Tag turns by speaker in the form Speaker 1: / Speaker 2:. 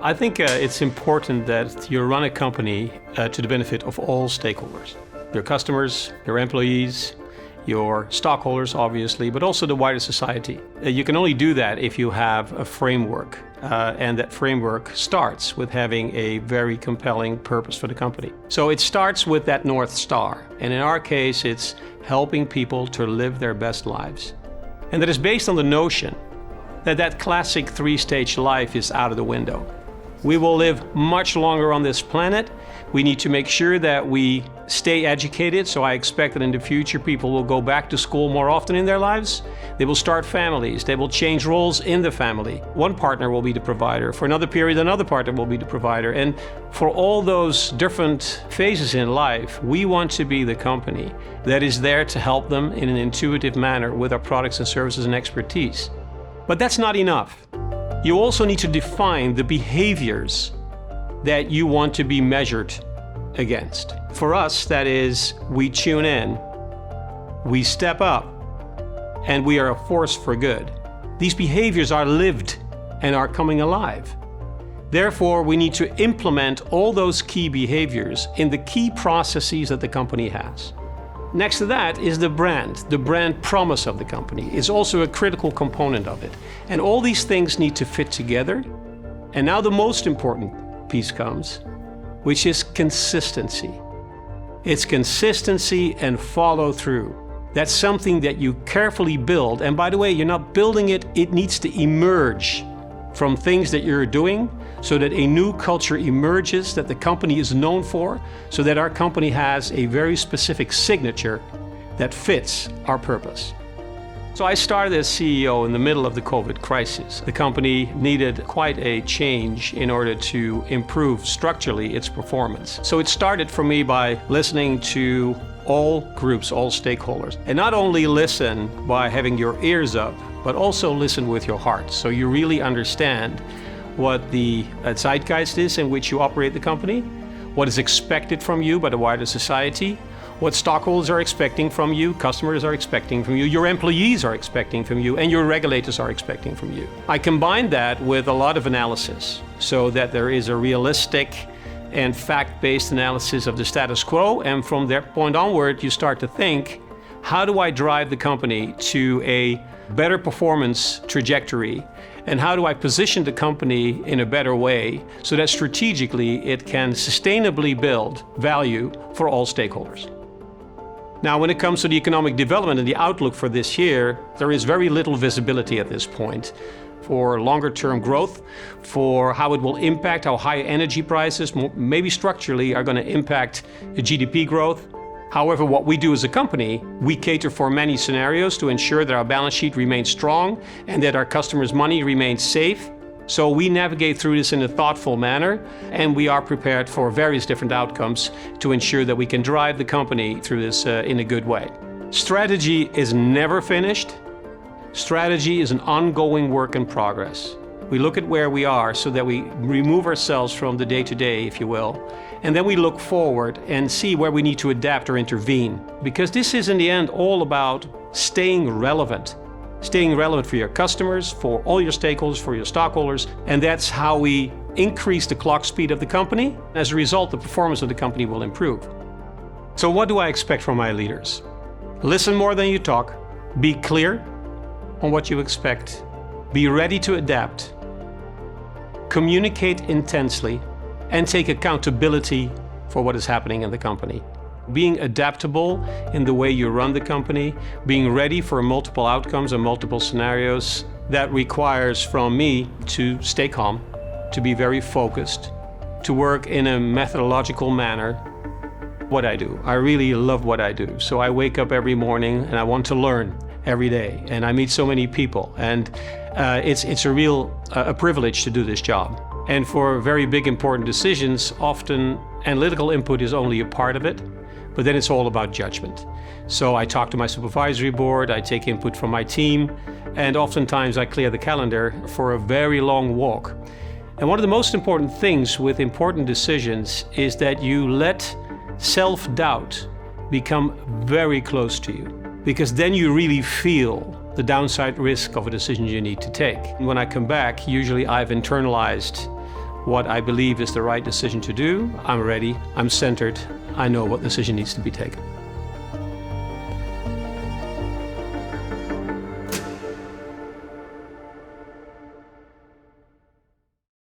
Speaker 1: I think it's important that you run a company to the benefit of all stakeholders. Your customers, your employees, your stockholders, obviously, but also the wider society. You can only do that if you have a framework, and that framework starts with having a very compelling purpose for the company. So it starts with that North Star, and in our case, it's helping people to live their best lives. And that is based on the notion that that classic three-stage life is out of the window. We will live much longer on this planet. We need to make sure that we stay educated, so I expect that in the future people will go back to school more often in their lives. They will start families. They will change roles in the family. One partner will be the provider. For another period, another partner will be the provider. And for all those different phases in life, we want to be the company that is there to help them in an intuitive manner with our products and services and expertise. But that's not enough. You also need to define the behaviors that you want to be measured against. For us, that is, we tune in, we step up, and we are a force for good. These behaviors are lived and are coming alive. Therefore, we need to implement all those key behaviors in the key processes that the company has. Next to that is the brand promise of the company is also a critical component of it. And all these things need to fit together. And now the most important piece comes, which is consistency. It's consistency and follow through. That's something that you carefully build. And by the way, you're not building it, it needs to emerge from things that you're doing so that a new culture emerges that the company is known for, so that our company has a very specific signature that fits our purpose. So I started as CEO in the middle of the COVID crisis. The company needed quite a change in order to improve structurally its performance. So it started for me by listening to all groups, all stakeholders. And not only listen by having your ears up, but also listen with your heart. So you really understand what the zeitgeist is in which you operate the company, what is expected from you by the wider society, what stockholders are expecting from you, customers are expecting from you, your employees are expecting from you, and your regulators are expecting from you. I combine that with a lot of analysis so that there is a realistic and fact-based analysis of the status quo, and from that point onward, you start to think, how do I drive the company to a better performance trajectory? And how do I position the company in a better way so that strategically it can sustainably build value for all stakeholders? Now, when it comes to the economic development and the outlook for this year, there is very little visibility at this point for longer-term growth, for how it will impact, how high energy prices, maybe structurally, are going to impact the GDP growth. However, what we do as a company, we cater for many scenarios to ensure that our balance sheet remains strong and that our customers' money remains safe. So we navigate through this in a thoughtful manner, and we are prepared for various different outcomes to ensure that we can drive the company through this in a good way. Strategy is never finished. Strategy is an ongoing work in progress. We look at where we are so that we remove ourselves from the day-to-day, if you will, and then we look forward and see where we need to adapt or intervene. Because this is in the end all about staying relevant for your customers, for all your stakeholders, for your stockholders, and that's how we increase the clock speed of the company. As a result, the performance of the company will improve. So what do I expect from my leaders? Listen more than you talk, be clear on what you expect, be ready to adapt, communicate intensely, and take accountability for what is happening in the company. Being adaptable in the way you run the company, being ready for multiple outcomes and multiple scenarios, that requires from me to stay calm, to be very focused, to work in a methodological manner. What I do, I really love what I do. So I wake up every morning and I want to learn every day, and I meet so many people, and it's a real privilege to do this job. And for very big important decisions, often analytical input is only a part of it, but then it's all about judgment. So I talk to my supervisory board, I take input from my team, and oftentimes I clear the calendar for a very long walk. And one of the most important things with important decisions is that you let self-doubt become very close to you, because then you really feel the downside risk of a decision you need to take. When I come back, usually I've internalized what I believe is the right decision to do. I'm ready, I'm centered, I know what decision needs to be taken.